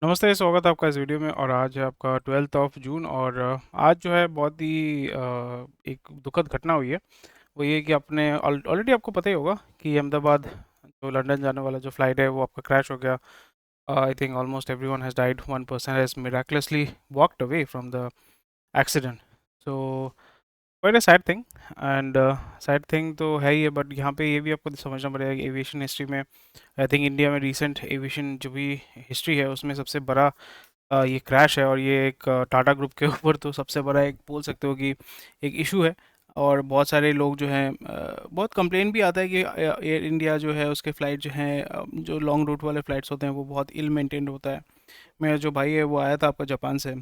नमस्ते, स्वागत है आपका इस वीडियो में। और आज है आपका 12 जून और आज जो है बहुत ही एक दुखद घटना हुई है। वो ये कि आपने ऑलरेडी आपको पता ही होगा कि अहमदाबाद जो लंदन जाने वाला जो फ्लाइट है वो आपका क्रैश हो गया। I think almost everyone has died, one person has miraculously walked away from the accident. So quite a sad thing. And sad thing तो है ही है, बट यहाँ पे ये भी आपको समझना पड़ेगा कि एविएशन हिस्ट्री में आई थिंक इंडिया में रिसेंट एविएशन जो भी हिस्ट्री है उसमें सबसे बड़ा ये क्रैश है। और ये एक टाटा ग्रुप के ऊपर तो सबसे बड़ा एक बोल सकते हो कि एक इशू है। और बहुत सारे लोग जो हैं बहुत कंप्लेन भी आता है कि एयर इंडिया जो है उसके फ़्लाइट जो हैं जो लॉन्ग रूट वाले फ़्लाइट्स होते हैं वो बहुत इल मेंटेन्ड होता है। मेरा जो भाई है वो आया था आपका जापान से,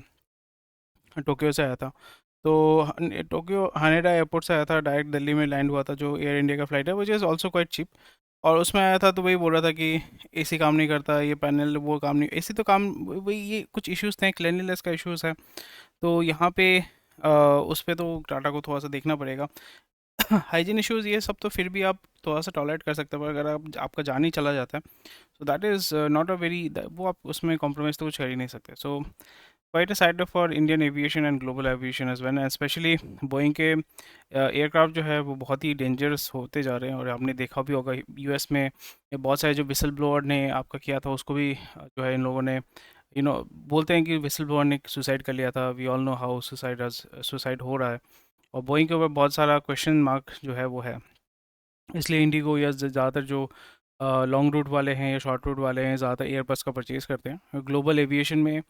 टोक्यो से आया था। तो टोक्यो हानेडा एयरपोर्ट से आया था, डायरेक्ट दिल्ली में लैंड हुआ था जो एयर इंडिया का फ़्लाइट है, which is also quite cheap. और उसमें आया था तो वही बोल रहा था कि एसी काम नहीं करता, ये पैनल वो काम नहीं, एसी तो काम, वही ये कुछ इश्यूज़ थे, क्लिनलीनेस का इश्यूज़ है। तो यहाँ पे उस पे तो टाटा को थोड़ा सा देखना पड़ेगा। हाइजीन इश्यूज़ ये सब तो फिर भी आप थोड़ा सा टॉलरेट कर सकते हो, पर अगर आप आपका जान ही चला जाता है तो that is not a very, वो आप उसमें कॉम्प्रोमाइज़ तो कुछ कर ही नहीं सकते। So quite a side for Indian aviation and global aviation as well, specially Boeing के एयरक्राफ्ट जो है वो बहुत ही डेंजरस होते जा रहे हैं। और आपने देखा भी होगा यूएस में ये बहुत सारे जो विसल ब्लोअर ने आपका किया था उसको भी जो है इन लोगों ने बोलते हैं कि विसल ब्लोअर ने सुसाइड कर लिया था। We all know how suicide हो रहा है। और बोइंग के ऊपर बहुत सारा क्वेश्चन मार्क जो है वो है। इसलिए इंडिगो या ज़्यादातर जो लॉन्ग रूट वाले हैं या शॉर्ट रूट वाले हैं ज़्यादातर एयरबस का परचेज़ करते हैं। ग्लोबल एविएशन में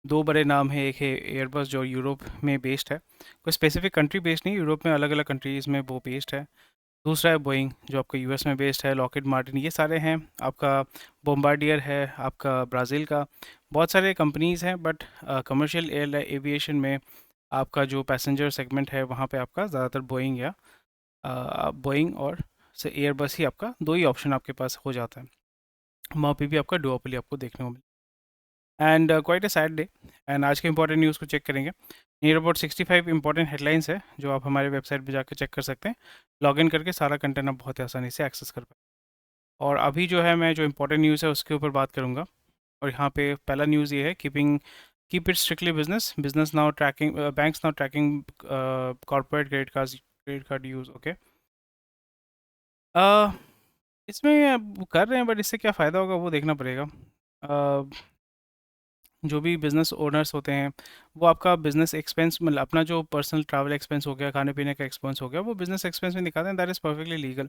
दो बड़े नाम हैं, एक है एयरबस जो यूरोप में बेस्ड है, कोई स्पेसिफिक कंट्री बेस्ड नहीं, यूरोप में अलग अलग कंट्रीज़ में वो बेस्ड है। दूसरा है बोइंग जो आपका यूएस में बेस्ड है, लॉकहीड मार्टिन, ये सारे हैं आपका। बोम्बार्डियर है आपका ब्राज़ील का। बहुत सारे कंपनीज़ हैं, बट कमर्शियल एयर एविएशन में आपका जो पैसेंजर सेगमेंट है वहाँ पे आपका ज़्यादातर बोइंग या बोइंग और से एयरबस ही आपका, दो ही ऑप्शन आपके पास हो जाता है। वहाँ पे भी आपका डुओपोली आपको देखने को मिले। And quite a sad day. And आज के इंपॉर्टेंट न्यूज़ को चेक करेंगे। नियर अबाउट 65 इंपॉर्टेंट हेडलाइंस है जो आप हमारे वेबसाइट पे जाकर चेक कर सकते हैं। लॉगिन करके सारा कंटेंट आप बहुत ही आसानी से एक्सेस कर पाए। और अभी जो है मैं जो इंपॉर्टेंट न्यूज़ है उसके ऊपर बात करूँगा। और यहाँ पे पहला न्यूज़ ये है, keep it strictly business business now tracking banks now tracking corporate credit card use. Okay, इसमें अब कर रहे हैं, बट इससे क्या फ़ायदा होगा वो देखना पड़ेगा। जो भी बिज़नेस ओनर्स होते हैं वो आपका बिज़नेस एक्सपेंस, मतलब अपना जो पर्सनल ट्रैवल एक्सपेंस हो गया, खाने पीने का एक्सपेंस हो गया, वो बिज़नेस एक्सपेंस में दिखाते हैं, दैट इज़ परफेक्टली लीगल।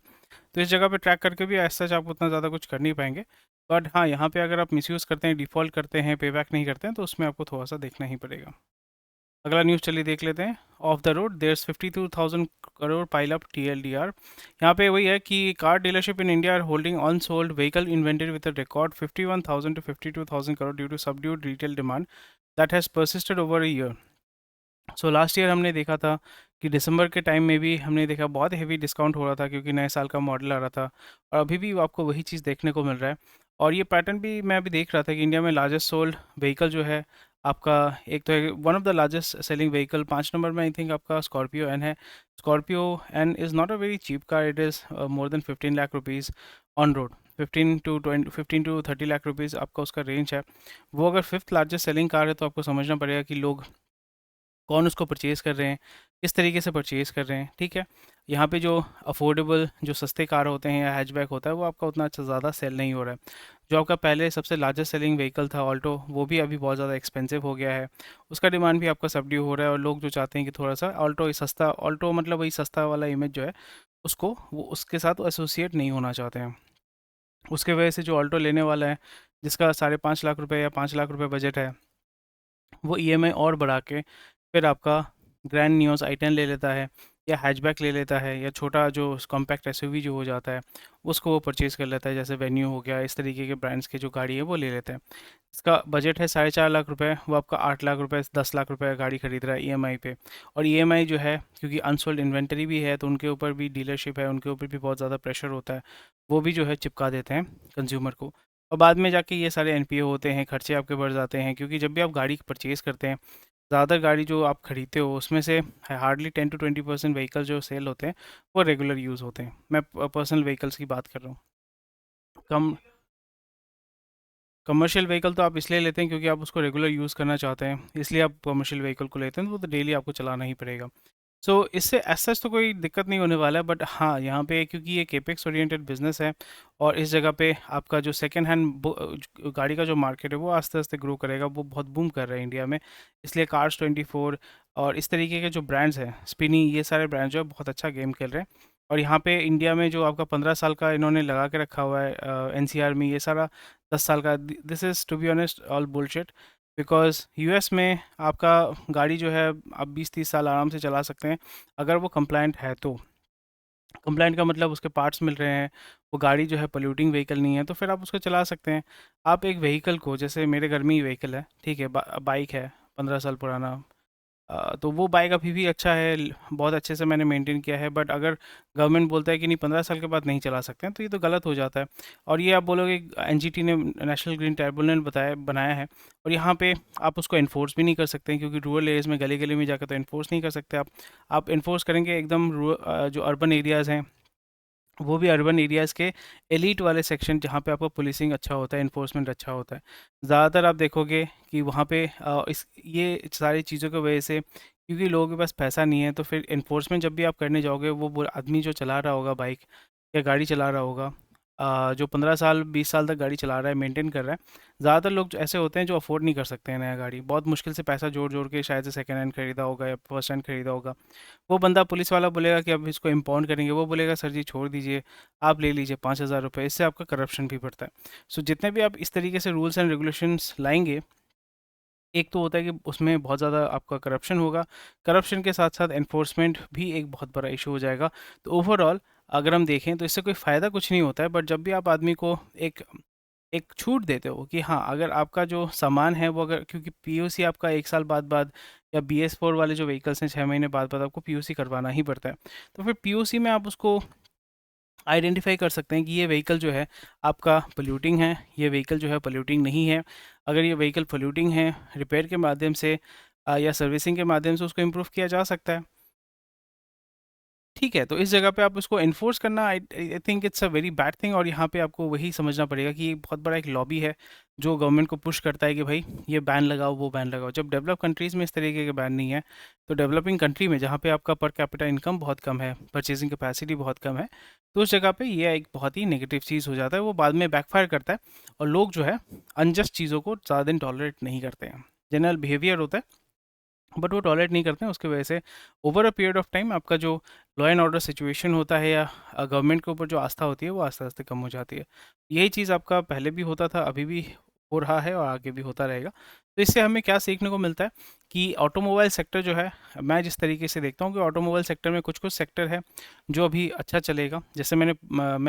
तो इस जगह पे ट्रैक करके भी एज सच आप उतना ज़्यादा कुछ कर नहीं पाएंगे। बट हाँ, यहाँ पे अगर आप मिसयूज़ करते हैं, डिफ़ॉल्ट करते हैं, पे बैक नहीं करते हैं, तो उसमें आपको थोड़ा सा देखना ही पड़ेगा। अगला न्यूज़ चलिए देख लेते हैं। Off the road there's 52,000 crore pile up TLDR। यहाँ पे वही है कि car dealership in India are holding unsold vehicle inventory with a record 51,000 to 52,000 crore due to subdued retail demand that has persisted over a year. So last year हमने देखा था कि दिसंबर के टाइम में भी हमने देखा बहुत हेवी डिस्काउंट हो रहा था क्योंकि नए साल का मॉडल आ रहा था। और अभी भी आपको वही चीज़ देखने को मिल रहा है। और ये पैटर्न भी मैं अभी देख रहा था कि इंडिया में लार्जेस्ट सोल्ड व्हीकल जो है आपका, एक तो है one of the largest selling vehicle, 5 number में आई थिंक आपका स्कॉर्पियो एन है। Scorpio N is not a very cheap car, it is more than 15 lakh rupees on road. 15 to 30 lakh rupees आपका उसका रेंज है। वो अगर फिफ्थ लार्जेस्ट सेलिंग कार है तो आपको समझना पड़ेगा कि लोग कौन उसको परचेज़ कर रहे हैं, किस तरीके से परचेज़ कर रहे हैं, ठीक है। यहाँ पे जो अफोर्डेबल जो सस्ते कार होते हैं या हैचबैक होता है वो आपका उतना अच्छा ज़्यादा सेल नहीं हो रहा है। जो आपका पहले सबसे लार्जेस्ट सेलिंग व्हीकल था ऑल्टो, वो भी अभी बहुत ज़्यादा एक्सपेंसिव हो गया है। उसका डिमांड भी आपका सबड्यू हो रहा है और लोग जो चाहते हैं कि थोड़ा सा ऑल्टो सस्ता, ऑल्टो मतलब वही सस्ता वाला इमेज जो है उसको, वो उसके साथ एसोसिएट नहीं होना चाहते हैं। उसके वजह से जो ऑल्टो लेने वाला है जिसका 5.5 लाख रुपए या 5 लाख रुपए बजट है, वो ईएमआई और बढ़ा के फिर आपका ग्रैंड नियोस i10 ले लेता है या हैचबैक ले लेता है या छोटा जो कॉम्पैक्ट एसयूवी जो हो जाता है उसको वो परचेज़ कर लेता है, जैसे वेन्यू हो गया, इस तरीके के ब्रांड्स की जो गाड़ी है वो ले लेते हैं। इसका बजट है 4.5 लाख रुपए, वो आपका 8 लाख रुपए 10 लाख रुपए गाड़ी खरीद रहा है ईएमआई पे। और ईएमआई जो है क्योंकि अनसोल्ड इन्वेंटरी भी है तो उनके ऊपर भी डीलरशिप है, उनके ऊपर भी बहुत ज़्यादा प्रेशर होता है, वो भी जो है चिपका देते हैं कंज्यूमर को। और बाद में जाके ये सारे एनपीए होते हैं, खर्चे आपके बढ़ जाते हैं, क्योंकि जब भी आप गाड़ी परचेज़ करते हैं, ज़्यादातर गाड़ी जो आप खरीदते हो उसमें से हार्डली 10 to 20% व्हीकल जो सेल होते हैं वो रेगुलर यूज़ होते हैं। मैं पर्सनल व्हीकल्स की बात कर रहा हूँ। कम कमर्शियल व्हीकल तो आप इसलिए लेते हैं क्योंकि आप उसको रेगुलर यूज़ करना चाहते हैं, इसलिए आप कमर्शियल व्हीकल को लेते हैं, तो वो तो डेली आपको चलाना ही पड़ेगा। सो इससे एज सच तो कोई दिक्कत नहीं होने वाला है, बट हाँ, यहाँ पे क्योंकि ये केपेक्स ओरिएंटेड बिजनेस है और इस जगह पे आपका जो सेकेंड हैंड गाड़ी का जो मार्केट है वो आस्ते आस्ते ग्रो करेगा, वो बहुत बूम कर रहा है इंडिया में। इसलिए कार्स 24 और इस तरीके के जो ब्रांड्स हैं, स्पिनी, ये सारे ब्रांड्स जो है बहुत अच्छा गेम खेल रहे हैं। और यहाँ पे इंडिया में जो आपका 15 साल का इन्होंने लगा के रखा हुआ है एनसीआर में, ये सारा 10 साल का, this is to be honest all bullshit. Because US में आपका गाड़ी जो है आप 20-30 साल आराम से चला सकते हैं, अगर वो कंप्लायंट है तो। कंप्लायंट का मतलब उसके पार्ट्स मिल रहे हैं, वो गाड़ी जो है पोल्यूटिंग व्हीकल नहीं है, तो फिर आप उसको चला सकते हैं। आप एक व्हीकल को, जैसे मेरे घर में ही व्हीकल है, ठीक है, बाइक है 15 साल पुराना, तो वो बाइक अभी भी अच्छा है, बहुत अच्छे से मैंने मेंटेन किया है, बट अगर गवर्नमेंट बोलता है कि नहीं 15 साल के बाद नहीं चला सकते हैं, तो ये तो गलत हो जाता है। और ये आप बोलोगे एनजीटी ने, नेशनल ग्रीन ट्रिब्यूनल बनाया है, और यहाँ पे आप उसको इन्फोर्स भी नहीं कर सकते हैं, क्योंकि रूरल एरियाज़ में गली गली में जाकर तो इन्फोर्स नहीं कर सकते आप इन्फोर्स करेंगे एकदम जो अर्बन एरियाज़ हैं, वो भी अर्बन एरियाज़ के एलीट वाले सेक्शन, जहाँ पे आपका पुलिसिंग अच्छा होता है, इन्फोर्समेंट अच्छा होता है। ज़्यादातर आप देखोगे कि वहाँ पे इस ये सारी चीज़ों की वजह से, क्योंकि लोगों के पास पैसा नहीं है, तो फिर इन्फोर्समेंट जब भी आप करने जाओगे, वो आदमी जो चला रहा होगा बाइक या गाड़ी चला रहा होगा, जो 15 साल 20 साल तक गाड़ी चला रहा है, मेंटेन कर रहा है, ज़्यादातर लोग ऐसे होते हैं जो अफोर्ड नहीं कर सकते हैं नया गाड़ी, बहुत मुश्किल से पैसा जोड़ जोड़ के शायद से सेकेंड हैंड खरीदा होगा या फर्स्ट हैंड खरीदा होगा। वो बंदा, पुलिस वाला बोलेगा कि अब इसको इम्पाउंड करेंगे, वो बोलेगा सर जी छोड़ दीजिए, आप ले लीजिए 5,000 रुपये, इससे आपका करप्शन भी बढ़ता है। सो जितने भी आप इस तरीके से रूल्स एंड रेगुलेशंस लाएंगे, एक तो होता है कि उसमें बहुत ज़्यादा आपका करप्शन होगा, करप्शन के साथ साथ एनफोर्समेंट भी एक बहुत बड़ा इशू हो जाएगा। तो ओवरऑल अगर हम देखें तो इससे कोई फ़ायदा कुछ नहीं होता है, बट जब भी आप आदमी को एक एक छूट देते हो कि हाँ, अगर आपका जो सामान है वो, अगर क्योंकि पीयूसी आपका 1 साल बाद बाद, या BS4 वाले जो व्हीकल्स हैं 6 महीने बाद बाद आपको पीयूसी करवाना ही पड़ता है। तो फिर पीयूसी में आप उसको आइडेंटिफाई कर सकते हैं कि ये व्हीकल जो है आपका पोल्यूटिंग है, ये व्हीकल जो है पोल्यूटिंग नहीं है। अगर ये व्हीकल पोल्यूटिंग है, रिपेयर के माध्यम से या सर्विसिंग के माध्यम से उसको इम्प्रूव किया जा सकता है। ठीक है, तो इस जगह पे आप उसको एनफोर्स करना, I I think it's a very bad thing, और यहाँ पे आपको वही समझना पड़ेगा कि ये बहुत बड़ा एक लॉबी है जो गवर्नमेंट को पुश करता है कि भाई ये बैन लगाओ, वो बैन लगाओ। जब डेवलप कंट्रीज़ में इस तरीके के बैन नहीं है, तो डेवलपिंग कंट्री में, जहाँ पे आपका पर कैपिटा इनकम बहुत कम है, परचेजिंग कैपेसिटी बहुत कम है, तो उस जगह पे ये एक बहुत ही नेगेटिव चीज़ हो जाता है, वो बाद में बैकफायर करता है, और लोग जो है अनजस्ट चीज़ों को ज़्यादा दिन टॉलरेट नहीं करते हैं। जनरल बिहेवियर होता है, बट वो टॉलरेट नहीं करते हैं, उसकी वजह से over a period of time आपका जो लॉ एंड ऑर्डर सिचुएशन होता है, या गवर्नमेंट के ऊपर जो आस्था होती है, वो आस्ते आस्ते कम हो जाती है। यही चीज़ आपका पहले भी होता था, अभी भी हो रहा है, और आगे भी होता रहेगा। तो इससे हमें क्या सीखने को मिलता है कि ऑटोमोबाइल सेक्टर जो है, मैं जिस तरीके से देखता हूँ कि ऑटोमोबाइल सेक्टर में कुछ कुछ सेक्टर है जो अभी अच्छा चलेगा। जैसे मैं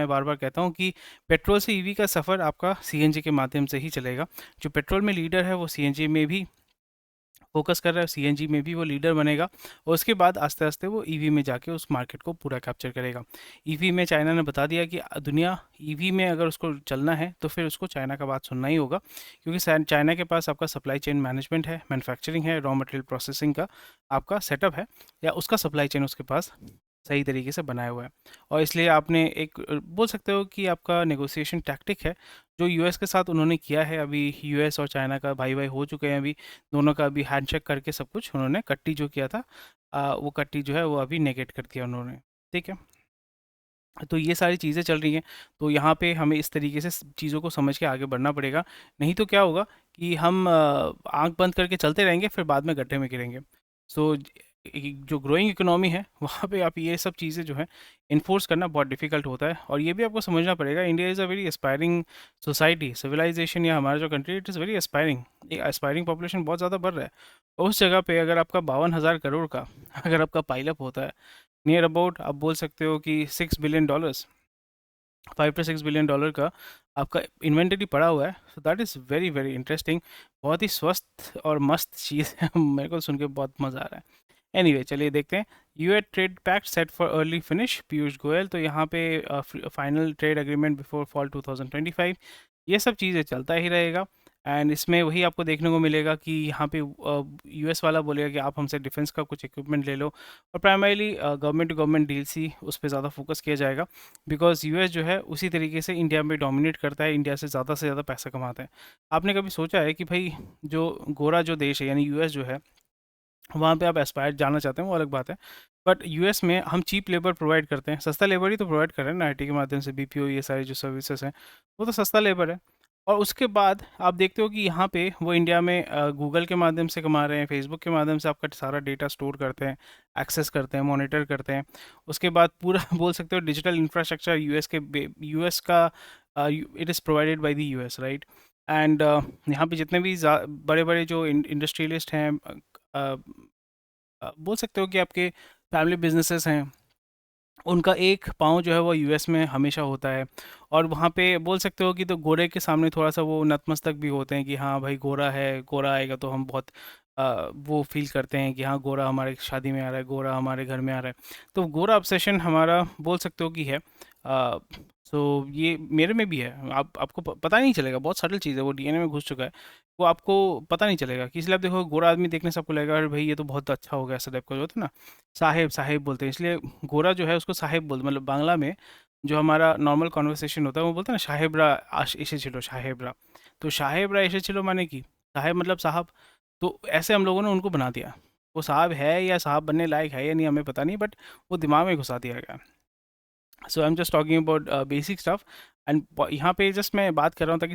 बार बार कहता हूँ कि पेट्रोल से ईवी का सफ़र आपका सीएनजी के माध्यम से ही चलेगा। जो पेट्रोल में लीडर है, वो सीएनजी में भी फ़ोकस कर रहा है, सीएनजी में भी वो लीडर बनेगा, और उसके बाद आस्ते-आस्ते वो ईवी में जाके उस मार्केट को पूरा कैप्चर करेगा। ईवी में चाइना ने बता दिया कि दुनिया ईवी में अगर उसको चलना है, तो फिर उसको चाइना का बात सुनना ही होगा, क्योंकि चाइना के पास आपका सप्लाई चेन मैनेजमेंट है, मैन्युफैक्चरिंग है, रॉ मटेरियल प्रोसेसिंग का आपका सेटअप है, या उसका सप्लाई चेन उसके पास सही तरीके से बनाया हुआ है। और इसलिए आपने एक बोल सकते हो कि आपका नेगोशिएशन टैक्टिक है, जो यूएस के साथ उन्होंने किया है। अभी यूएस और चाइना का भाई-भाई हो चुके हैं अभी, दोनों का अभी हैंडशेक करके सब कुछ उन्होंने कट्टी जो किया था, वो कट्टी जो है वो अभी नेगेट कर दिया उन्होंने, ठीक है? तो ये सारी चीज़ें चल रही हैं, तो यहाँ पे हमें इस तरीके से चीज़ों को समझ के आगे बढ़ना पड़ेगा, नहीं तो क्या होगा कि हम आँख बंद करके चलते रहेंगे, फिर बाद में गड्ढे में गिरेंगे। सो जो ग्रोइंग इकोनॉमी है, वहाँ पे आप ये सब चीज़ें जो हैं इन्फोर्स करना बहुत डिफ़िकल्ट होता है, और ये भी आपको समझना पड़ेगा, India is a very aspiring society, civilisation, या हमारा जो country, it is very aspiring, एक एस्पायरिंग पॉपुलेशन बहुत ज़्यादा बढ़ रहा है। उस जगह पे अगर आपका 52,000 करोड़ का अगर आपका पाइलअप होता है, नियर अबाउट आप बोल सकते हो कि $6 बिलियन, $5 to $6 बिलियन का आपका इन्वेंटरी पड़ा हुआ है, so that is very very interesting. बहुत ही स्वस्थ और मस्त चीज़ है, मेरे को सुन के बहुत मज़ा आ रहा है। एनीवे, चलिए देखते हैं। US trade pact set for early finish, Piyush Goyal, तो यहाँ पे final trade agreement before fall 2025, ये सब चीज़ें चलता ही रहेगा। एंड इसमें वही आपको देखने को मिलेगा कि यहाँ पे यूएस वाला बोलेगा कि आप हमसे डिफेंस का कुछ इक्विपमेंट ले लो, और primarily government to government deals ही उस पर ज़्यादा फोकस किया जाएगा, बिकॉज यूएस जो है उसी तरीके से इंडिया में डोमिनेट करता है, इंडिया से ज़्यादा पैसा कमाता है। आपने कभी सोचा है कि भाई जो गोरा जो देश है यानी यूएस जो है, वहाँ पे आप एस्पायर जाना चाहते हैं वो अलग बात है, बट यूएस में हम चीप लेबर प्रोवाइड करते हैं, सस्ता लेबर ही तो प्रोवाइड कर रहे हैं ना आईटी के माध्यम से, बीपीओ ये सारी जो सर्विसेज हैं वो तो सस्ता लेबर है। और उसके बाद आप देखते हो कि यहाँ पे वो इंडिया में गूगल के माध्यम से कमा रहे हैं, फेसबुक के माध्यम से आपका सारा डेटा स्टोर करते हैं, एक्सेस करते हैं, मॉनिटर करते हैं। उसके बाद पूरा बोल सकते हो डिजिटल इंफ्रास्ट्रक्चर यूएस का it is provided by the US, right. And यहाँ पे जितने भी बड़े बड़े जो इंडस्ट्रियलिस्ट हैं, बोल सकते हो कि आपके फैमिली बिजनेसेस हैं, उनका एक पाँव जो है वो यूएस में हमेशा होता है। और वहाँ पे बोल सकते हो कि तो गोरे के सामने थोड़ा सा वो नतमस्तक भी होते हैं कि हाँ भाई गोरा है, गोरा आएगा तो हम बहुत वो फील करते हैं कि हाँ गोरा हमारे शादी में आ रहा है, गोरा हमारे घर में आ रहा है। तो गोरा ऑब्सेशन हमारा बोल सकते हो कि है। सो ये मेरे में भी है, आपको पता नहीं चलेगा, बहुत सटल चीज़ है, वो डीएनए में घुस चुका है, वो आपको पता नहीं चलेगा कि, इसलिए आप देखो गोरा आदमी देखने से आपको लगेगा अरे भाई ये तो बहुत अच्छा हो गया, ऐसा टाइप का जो होता है ना, साहेब साहेब बोलते हैं, इसलिए गोरा जो है उसको साहेब बोलते, मतलब बांग्ला में जो हमारा नॉर्मल कॉन्वर्सेशन होता है वो बोलते हैं ना साहेबरा एसे छिलो, साहेबरा। तो साहेबरा एसे छिलो माने कि साहेब मतलब साहब। तो ऐसे हम लोगों ने उनको बना दिया, वो साहब है या साहब बनने लायक है या नहीं हमें पता नहीं, बट वो दिमाग में घुसा दिया गया। So I'm just talking about basic stuff. And यहाँ पे जस्ट मैं बात कर रहा हूँ ताकि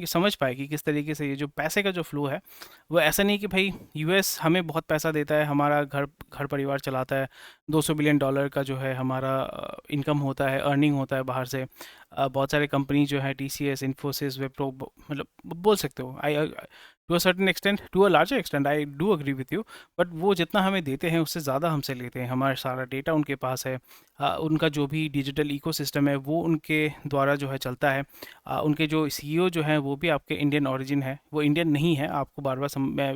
समझ पाए कि किस तरीके से ये जो पैसे का जो फ्लो है, वो ऐसा नहीं कि भाई यूएस हमें बहुत पैसा देता है, हमारा घर घर परिवार चलाता है, 200 बिलियन डॉलर का जो है हमारा इनकम होता है, अर्निंग होता है बाहर से। बहुत सारे कंपनी जो है टीसीएस, इन्फोसिस, वेप्रो, मतलब बोल सकते हो I to a certain extent, to a larger extent I do agree with you, but वो जितना हमें देते हैं उससे ज़्यादा हमसे लेते हैं, हमारा सारा डेटा उनके पास है। उनका जो भी डिजिटल इकोसिस्टम है वो उनके द्वारा जो है चलता है। उनके जो सीईओ जो हैं वो भी आपके इंडियन ओरिजिन है, वो इंडियन नहीं है, आपको बार बार मैं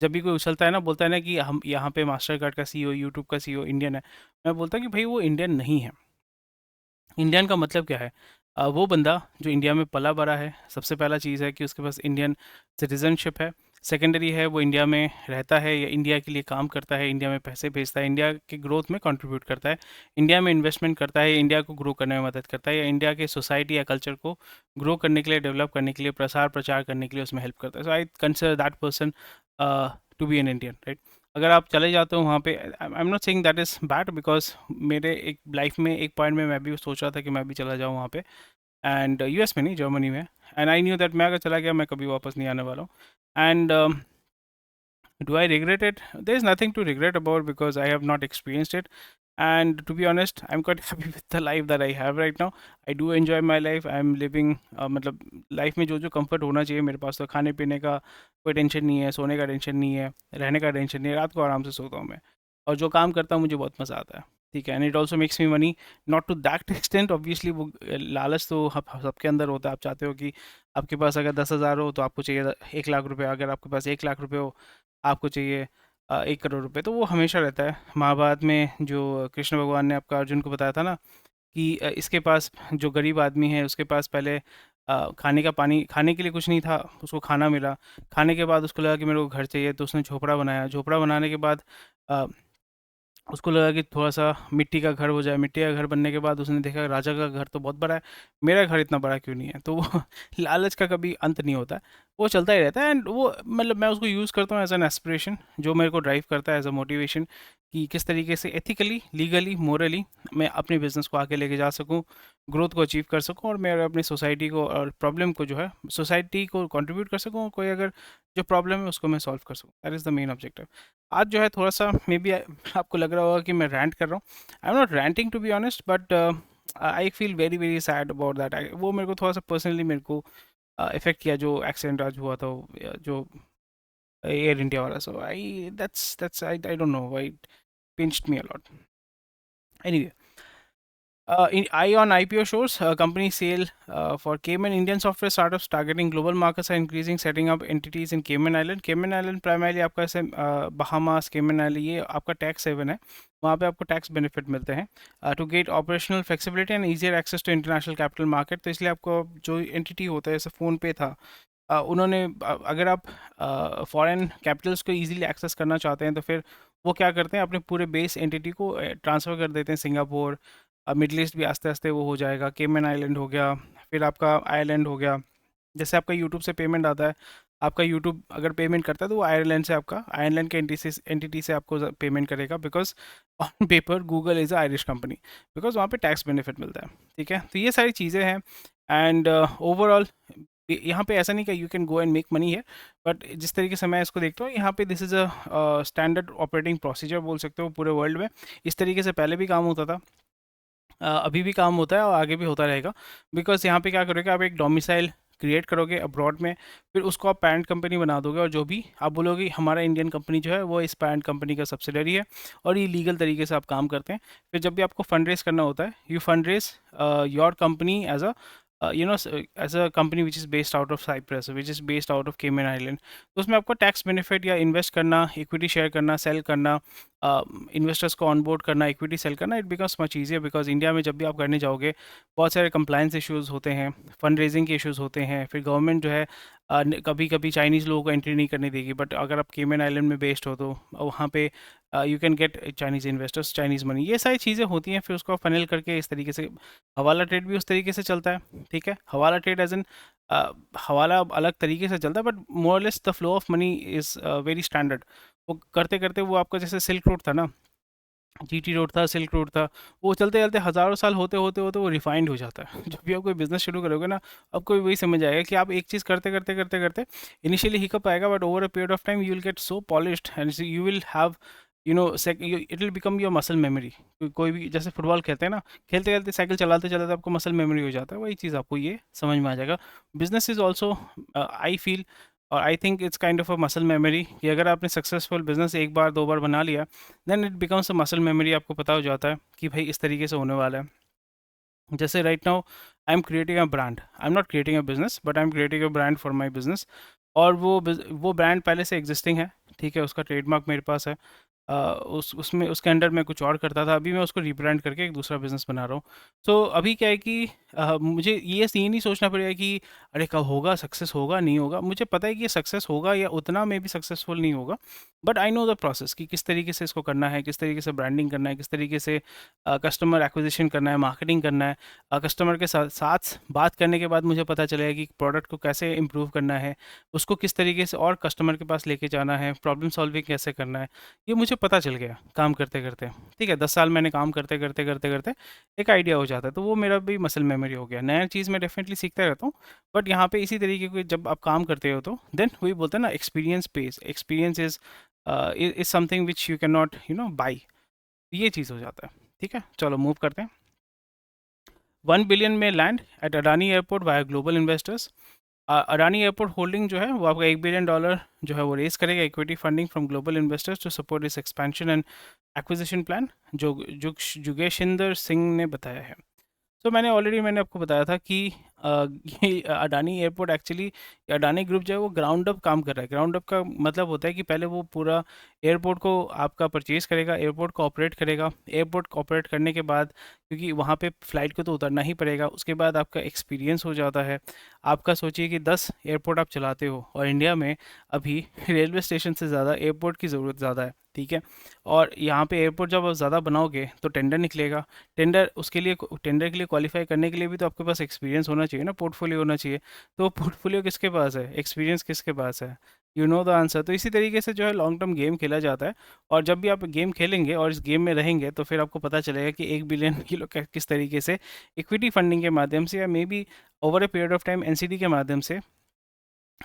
जब भी कोई उछलता है ना, बोलता है ना कि हम यहाँ पे मास्टर कार्ड का सीईओ, यूट्यूब का सीईओ इंडियन है, मैं बोलता हूँ कि भाई वो इंडियन नहीं है। इंडियन का मतलब क्या है? वो बंदा जो इंडिया में पला बड़ा है, सबसे पहला चीज़ है कि उसके पास इंडियन सिटीज़नशिप है। सेकेंडरी है वो इंडिया में रहता है या इंडिया के लिए काम करता है, इंडिया में पैसे भेजता है, इंडिया के ग्रोथ में कंट्रीब्यूट करता है, इंडिया में इन्वेस्टमेंट करता है, इंडिया को ग्रो करने में मदद करता है, या इंडिया के सोसाइटी या कल्चर को ग्रो करने के लिए, डेवलप करने के लिए, प्रसार प्रचार करने के लिए उसमें हेल्प करता है। So I consider that person to be an Indian, right. अगर आप चले जाते हो वहाँ पे, I am not saying that is bad, because मेरे एक लाइफ में एक पॉइंट में मैं भी सोच रहा था कि मैं भी चला जाऊँ वहाँ पे, एंड यूएस में नहीं, जर्मनी में। एंड आई न्यू दैट मैं अगर चला गया मैं कभी वापस नहीं आने वाला हूँ। And do I regret it? There's nothing to regret about because I have not experienced it. And to be honest, I'm quite happy with the life that I have right now. I do enjoy my life. I'm living मतलब life में जो जो comfort होना चाहिए मेरे पास, तो खाने पीने का कोई टेंशन नहीं है, सोने का टेंशन नहीं है, रहने का टेंशन नहीं है, रात को आराम से सोता हूँ मैं, और जो काम करता हूँ मुझे बहुत मज़ा आता है। ठीक है, and it also makes me money, not to that extent obviously, वो लालच तो सबके अंदर होता है। आप चाहते हो कि आपके पास अगर 10,000 हो तो आपको चाहिए 1 लाख रुपए, अगर आपके पास 1 लाख रुपए हो आपको चाहिए 1 करोड़ रुपए, तो वो हमेशा रहता है। महाभारत में जो कृष्ण भगवान ने आपका अर्जुन को बताया था ना कि इसके पास, जो गरीब आदमी है उसके पास पहले खाने के लिए कुछ नहीं था, उसको खाना मिला, खाने के बाद उसको लगा कि मेरे को घर चाहिए, तो उसने झोपड़ा बनाया, झोपड़ा बनाने के बाद अ, उसको लगा कि थोड़ा-सा मिट्टी का घर हो जाए, मिट्टी का घर बनने के बाद उसने देखा राजा का घर तो बहुत बड़ा है, मेरा घर इतना बड़ा क्यों नहीं है? तो वो लालच का कभी अंत नहीं होता है, वो चलता ही रहता है। एंड वो मतलब मैं उसको यूज़ करता हूँ एज़ एन एस्पिरेशन, जो मेरे को ड्राइव करता है एज़ अ मोटिवेशन, कि किस तरीके से एथिकली, लीगली, मोरली मैं अपने बिज़नेस को आगे लेके जा सकूँ, ग्रोथ को अचीव कर सकूँ, और मैं अपनी सोसाइटी को और प्रॉब्लम को जो है, सोसाइटी को कंट्रीब्यूट कर सकूँ, और कोई अगर जो प्रॉब्लम है उसको मैं सॉल्व कर सकूँ। That is the main objective. आज जो है थोड़ा-सा मे बी आपको लग रहा होगा कि मैं रैंट कर रहा हूँ। I am not ranting to be honest, but I feel very very sad about that. वो मेरे को थोड़ा सा पर्सनली मेरे को इफेक्ट किया, जो एक्सीडेंट आज हुआ था, जो एयर इंडिया वाला। So I that's I don't know why it pinched me a lot. Anyway, on IPO shows, company sale for Cayman. Indian software startups targeting global markets are increasing, setting up entities in Cayman Island. Cayman Island primarily आपका ऐसे Bahamas, Cayman Island, ये आपका tax haven है, वहाँ पे आपको tax benefit मिलते हैं। To get operational flexibility and easier access to international capital market, तो इसलिए आपको जो एंटिटी होता है, जैसे फ़ोन पे था, उन्होंने अगर आप फॉरेन कैपिटल्स को इजीली एक्सेस करना चाहते हैं तो फिर वो क्या करते हैं, अपने पूरे बेस एंटिटी को ट्रांसफ़र कर देते हैं सिंगापुर। मिडल ईस्ट भी आस्ते आस्ते वो हो जाएगा, केमन आइलैंड हो गया, फिर आपका आयरलैंड हो गया। जैसे आपका यूट्यूब से पेमेंट आता है, आपका यूट्यूब अगर पेमेंट करता है तो वो आयरलैंड से, आपका आयरलैंड के एंटिटी से आपको पेमेंट करेगा, because on paper Google is a Irish company, because वहाँ पे टैक्स बेनिफिट मिलता है। ठीक है, तो ये सारी चीज़ें हैं। एंड ओवरऑल यहाँ पे ऐसा नहीं कि you can go and make money है, बट जिस तरीके से मैं इसको देखता हूँ यहाँ पे, this is a standard operating procedure बोल सकते हो पूरे वर्ल्ड में। इस तरीके से पहले भी काम होता था, अभी भी काम होता है और आगे भी होता रहेगा। बिकॉज यहाँ पे क्या करोगे, आप एक डोमिसाइल क्रिएट करोगे अब्रॉड में, फिर उसको आप पेरेंट कंपनी बना दोगे, और जो भी आप बोलोगे हमारा इंडियन कंपनी जो है वो इस पेरेंट कंपनी का सब्सिडरी है, और ये लीगल तरीके से आप काम करते हैं। फिर जब भी आपको फंड रेज करना होता है, you fund raise your company as a as a company which is based out of Cyprus, which is based out of Cayman island. तो उसमें आपको टैक्स बेनिफिट या इन्वेस्ट करना, इक्विटी शेयर करना, सेल करना, इन्वेस्टर्स को ऑनबोर्ड करना, equity sell करना, it becomes much easier. Because India में जब भी आप करने जाओगे, बहुत सारे कंप्लाइंस इश्यूज़ होते हैं, फंड रेजिंग के इश्यूज़ होते हैं, फिर गवर्नमेंट जो है कभी कभी चाइनीज़ लोगों को एंट्री नहीं करने देगी। बट अगर आप केमन आइलैंड में बेस्ड हो तो वहाँ पे you can get Chinese investors, Chinese money, ये सारी चीज़ें होती हैं। फिर उसको फनल करके इस तरीके से हवाला ट्रेड भी उस तरीके से चलता है। ठीक है, हवाला ट्रेड एज एन हवाला अलग तरीके से चलता है, but more or less the flow of money is very standard. वो करते करते वो आपका जैसे सिल्क रोड था ना, जीटी रोड था, सिल्क रोड था, वो चलते चलते हज़ारों साल होते होते होते वो रिफाइंड हो जाता है। जब भी आप कोई बिजनेस शुरू करोगे ना, आपको भी वही समझ आएगा कि आप एक चीज़ करते करते करते करते इनिशियली हिकअप आएगा, but over a period of time you will get so polished and you will have, you know, it will become your muscle memory. कोई भी जैसे फुटबॉल खेलते हैं ना, खेलते खेलते साइकिल चलाते चलाते आपको मसल मेमोरी हो जाता है, वही चीज़ आपको ये समझ में आ जाएगा। Business is also, I feel, और I think it's kind of a muscle memory, कि अगर आपने सक्सेसफुल बिजनेस एक बार दो बार बना लिया, then it becomes a muscle memory. आपको पता हो जाता है कि भाई इस तरीके से होने वाला है। जैसे right now I am creating a brand, I am not creating a business, but I am creating a brand for my business. और वो ब्रांड पहले से एग्जिस्टिंग है, ठीक है, उसका ट्रेडमार्क मेरे पास है। उसमें उसके अंडर मैं कुछ और करता था, अभी मैं उसको रिब्रांड करके एक दूसरा बिजनेस बना रहा हूँ। तो अभी क्या है कि मुझे ये नहीं सोचना पड़ेगा कि अरे कब होगा, सक्सेस होगा नहीं होगा। मुझे पता है कि ये सक्सेस होगा या उतना में भी सक्सेसफुल नहीं होगा, but I know the process कि किस तरीके से इसको करना है, किस तरीके से ब्रांडिंग करना है, किस तरीके से कस्टमर एक्विजिशन करना है, मार्केटिंग करना है। कस्टमर के साथ साथ बात करने के बाद मुझे पता चलेगा कि प्रोडक्ट को कैसे इम्प्रूव करना है, उसको किस तरीके से और कस्टमर के पास लेके जाना है, प्रॉब्लम सॉल्विंग कैसे करना है, ये मुझे पता चल गया काम करते करते। ठीक है, 10 साल मैंने काम करते करते करते करते एक आइडिया हो जाता है, तो वो मेरा भी मसल मेमोरी हो गया। नया चीज़ मैं डेफिनेटली सीखता रहता हूँ, बट यहाँ पे इसी तरीके के जब आप काम करते हो तो देन वही बोलते हैं ना, experience page, experience is something which you can not by. ये चीज़ हो जाता है। ठीक है, चलो मूव करते हैं। 1 बिलियन में land at Adani airport via global investors. Adani airport holding जो है वो आपका $1 बिलियन जो है वो रेस करेगा, equity funding from global investors to support इस एक्सपेंशन एंड एक्विजिशन प्लान, जो जुगेशिंदर सिंह ने बताया है। तो मैंने आपको बताया था कि ये Adani airport actually, Adani group जो है वो ग्राउंड अप काम कर रहा है। ग्राउंड अप का मतलब होता है कि पहले वो पूरा एयरपोर्ट को आपका परचेज़ करेगा, एयरपोर्ट को ऑपरेट करेगा। एयरपोर्ट को ऑपरेट करने के बाद, क्योंकि वहाँ पे फ़्लाइट को तो उतरना ही पड़ेगा, उसके बाद आपका एक्सपीरियंस हो जाता है। आपका सोचिए कि 10 एयरपोर्ट आप चलाते हो, और इंडिया में अभी रेलवे स्टेशन से ज़्यादा एयरपोर्ट की ज़रूरत ज़्यादा है। ठीक है, और यहाँ पे एयरपोर्ट जब आप ज़्यादा बनाओगे तो टेंडर निकलेगा। टेंडर के लिए क्वालिफाई करने के लिए भी तो आपके पास एक्सपीरियंस होना चाहिए ना, पोर्टफोलियो होना चाहिए। तो पोर्टफोलियो किसके पास है, एक्सपीरियंस किसके पास है, यू नो द आंसर। तो इसी तरीके से जो है लॉन्ग टर्म गेम खेला जाता है, और जब भी आप गेम खेलेंगे और इस गेम में रहेंगे तो फिर आपको पता चलेगा कि 1 बिलियन की लोग किस तरीके से इक्विटी फंडिंग के माध्यम से, या may be over a period of time NCD के माध्यम से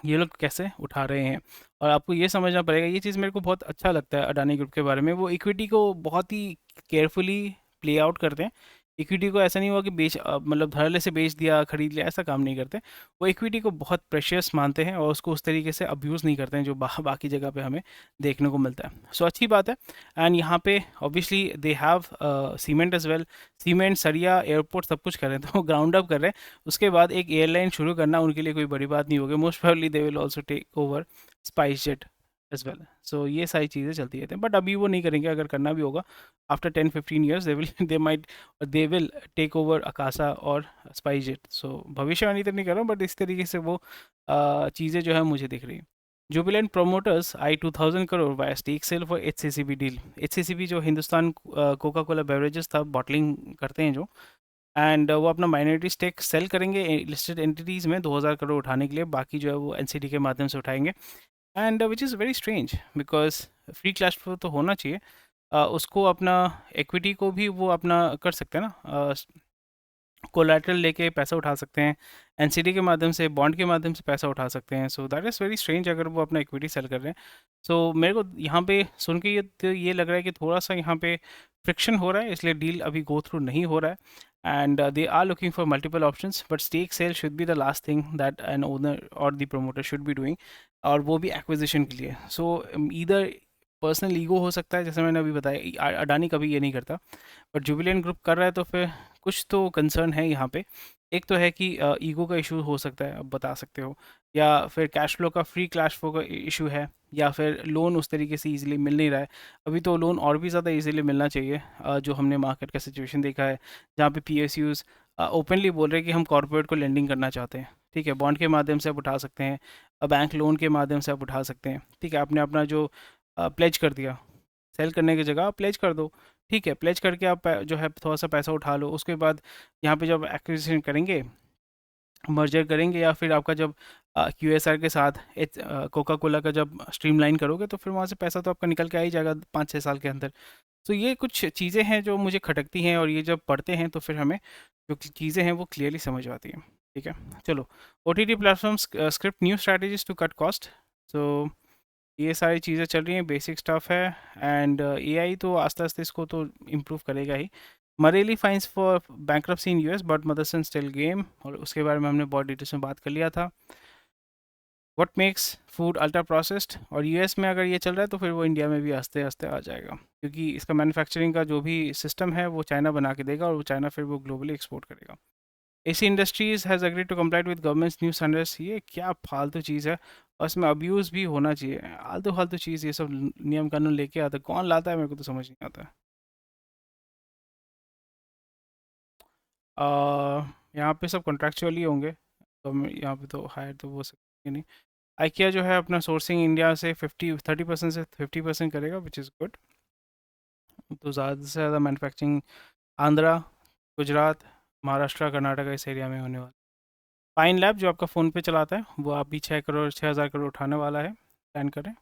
ये लोग कैसे उठा रहे हैं। और आपको ये समझना पड़ेगा, ये चीज़ मेरे को बहुत अच्छा लगता है अडानी ग्रुप के बारे में, वो इक्विटी को बहुत ही केयरफुली प्ले आउट करते हैं। इक्विटी को ऐसा नहीं हुआ कि मतलब धड़ल्ले से बेच दिया, खरीद लिया, ऐसा काम नहीं करते। वो इक्विटी को बहुत प्रेशियस मानते हैं और उसको उस तरीके से अब्यूज़ नहीं करते हैं जो बाकी जगह पे हमें देखने को मिलता है। सो अच्छी बात है। एंड यहाँ पे obviously they have cement as well, cement, सरिया, एयरपोर्ट सब कुछ कर रहे हैं, तो ग्राउंड अप कर रहे हैं। उसके बाद एक एयरलाइन शुरू करना उनके लिए कोई बड़ी बात नहीं होगी। Most probably they will also take over SpiceJet. As well. So ये सारी चीज़ें चलती रहती हैं, बट अभी वो नहीं करेंगे। अगर करना भी होगा after 10-15 years they will they will take over Akasa और स्पाइसजेट। सो भविष्यवाणी तो नहीं कर रहा हूँ, बट इस तरीके से वो चीज़ें जो है मुझे दिख रही है। Jubilant promoters eye 2000 crore via stake sale for HCCB डील। HCCB जो हिंदुस्तान कोका कोला बेवरेजेस था, बॉटलिंग करते हैं जो, एंड वो अपना माइनॉरिटी स्टेक सेल करेंगे लिस्टेड एंटिटीज़ में 2000 करोड़ उठाने के लिए। बाकी जो है वो NCD के माध्यम से उठाएंगे, and which is very strange because free cash flow तो होना चाहिए। उसको अपना इक्विटी को भी वो अपना कर सकते हैं ना, कोलैटरल लेके पैसा उठा सकते हैं, एनसीडी के माध्यम से, बॉन्ड के माध्यम से पैसा उठा सकते हैं। सो दैट इज़ वेरी स्ट्रेंज अगर वो अपना इक्विटी सेल कर रहे हैं। सो मेरे को यहाँ पे सुन के ये लग रहा है कि थोड़ा सा यहाँ पे फ्रिक्शन हो रहा है, इसलिए डील अभी गो थ्रू नहीं हो रहा है। And they are looking for multiple options, but stake sale should be the last thing that an owner or the promoter should be doing, और वो भी एक्विजिशन के लिए। सो ईदर पर्सनल ईगो हो सकता है, जैसे मैंने अभी बताया, अडानी कभी ये नहीं करता, बट जुबिलेंट ग्रुप कर रहा है, तो फिर कुछ तो कंसर्न है यहाँ पे। एक तो है कि ईगो का इशू हो सकता है, अब बता सकते हो, या फिर कैश फ्लो का, फ्री कैश फ्लो का इशू है, या फिर लोन उस तरीके से इजीली मिल नहीं रहा है। अभी तो लोन और भी ज़्यादा इजीली मिलना चाहिए, जो हमने मार्केट का सिचुएशन देखा है, जहाँ पे PSUs ओपनली बोल रहे हैं कि हम कॉर्पोरेट को लेंडिंग करना चाहते हैं। ठीक है, बॉन्ड के माध्यम से आप उठा सकते हैं, बैंक लोन के माध्यम से आप उठा सकते हैं। ठीक है, आपने अपना जो प्लेज कर दिया, सेल करने की जगह आप प्लेज कर दो। ठीक है, प्लेज करके आप जो है थोड़ा सा पैसा उठा लो। उसके बाद यहाँ पे जब एक्विजिशन करेंगे, मर्जर करेंगे, या फिर आपका जब QSR के साथ कोका कोला का जब स्ट्रीमलाइन करोगे, तो फिर वहाँ से पैसा तो आपका निकल के आ ही जाएगा 5-6 साल के अंदर। तो ये कुछ चीज़ें हैं जो मुझे खटकती हैं, और ये जब पढ़ते हैं तो फिर हमें जो चीज़ें हैं वो क्लियरली समझ आती हैं। ठीक है, चलो। OTT platforms script new strategies to cut cost. So ये सारी चीज़ें चल रही हैं, बेसिक स्टफ है। एंड AI तो आस्ते आस्ते इसको तो इम्प्रूव करेगा ही। Merely fines for bankruptcy in US, but Motherson still game, और उसके बारे में हमने बहुत डिटेल्स में बात कर लिया था। What makes food ultra processed, और US में अगर ये चल रहा है तो फिर वो इंडिया में भी आस्ते आस्ते आ जाएगा, क्योंकि इसका मैन्युफैक्चरिंग का जो भी सिस्टम है वो चाइना बना के देगा, और वो चाइना फिर वो ग्लोबली एक्सपोर्ट करेगा। AC industries has agreed to comply with government's new standards. ये क्या फालतू चीज़ है, और इसमें अब्यूज़ भी होना चाहिए। आलतू फालतू चीज़ ये सब नियम कानून लेके आता है, कौन लाता है, मेरे को तो समझ नहीं आता है। यहाँ पे सब कॉन्ट्रैक्चुअली होंगे, तो यहाँ पे तो हायर तो वो सकते नहीं। आइकिया जो है अपना सोर्सिंग इंडिया से 30% से 50% करेगा, विच इज़ गुड। तो ज़्यादा से ज़्यादा मैन्युफैक्चरिंग आंध्रा, गुजरात, महाराष्ट्र, कर्नाटका इस एरिया में होने वाला। पाइन लैब जो आपका फ़ोन पे चलाता है, वो आप भी 6,000 करोड़ उठाने वाला है, प्लान करें।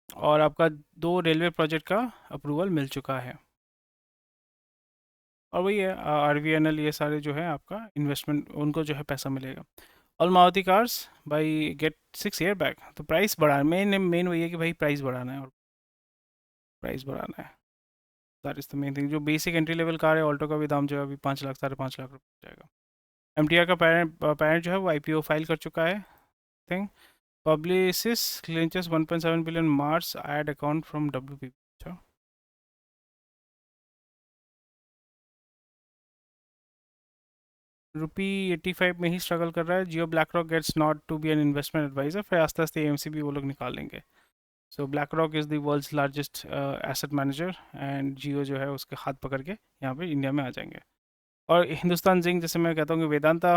और आपका 2 रेलवे प्रोजेक्ट का अप्रूवल मिल चुका है। और वही है, RVNL, ये सारे जो है आपका इन्वेस्टमेंट, उनको जो है पैसा मिलेगा। ऑल मारुति कार्स भाई गेट 6 ईयर बैक। तो प्राइस बढ़ाना, मेन मेन वही है कि भाई प्राइस बढ़ाना है, और प्राइस बढ़ाना है, that is the main thing. जो बेसिक एंट्री लेवल कार है, ऑल्टो का भी दाम जो है अभी 5 लाख, 5.5 लाख रुपये जाएगा। MTR का पेरेंट जो है वो IPO फाइल कर चुका है, think. Publicis clinches 1.7 billion Mars ad account from WPP। अच्छा, ₹85 में ही स्ट्रगल कर रहा है। Jio BlackRock gets not to be an investment advisor, फिर आस्ते आस्ते AMC भी वो लोग निकाल लेंगे। So BlackRock is the world's largest asset manager, and Jio जो है उसके हाथ पकड़ के यहाँ पे इंडिया में आ जाएंगे। और हिंदुस्तान जिंक, जैसे मैं कहता हूँ कि Vedanta,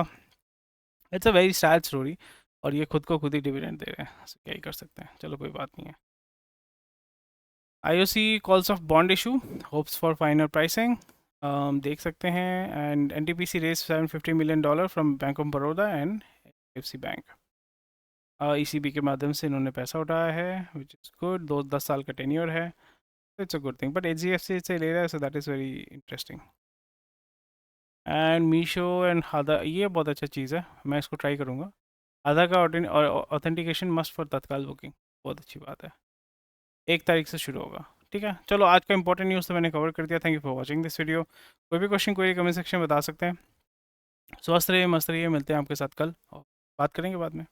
it's a very sad story, और ये खुद को खुद ही डिविडेंड दे रहे हैं, so क्या ही कर सकते हैं, चलो कोई बात नहीं है। IOC calls off bond issue, hopes for finer pricing। देख सकते हैं। And NTPC raise $750 million from bank of Baroda and HDFC bank. ECB के माध्यम से इन्होंने पैसा उठाया है, विच इज़ गुड। 10 साल का टेन्योर है, it's a good thing, but HDFC से ले रहा है, so that is very interesting. And Meesho and Aadhaar, ये बहुत अच्छा चीज़ है, मैं इसको ट्राई करूँगा। आधार का ऑथेंटिकेशन मस्ट फॉर तत्काल बुकिंग, बहुत अच्छी बात है। 1 तारीख से शुरू होगा। ठीक है, चलो आज का इंपॉर्टेंट न्यूज़ तो मैंने कवर कर दिया। Thank you for watching this video. कोई भी क्वेश्चन, कोई कमेंट सेक्शन में बता सकते हैं। स्वस्थ रहिए, मस्त रहिए, मिलते हैं आपके साथ कल, और बात करेंगे बाद में।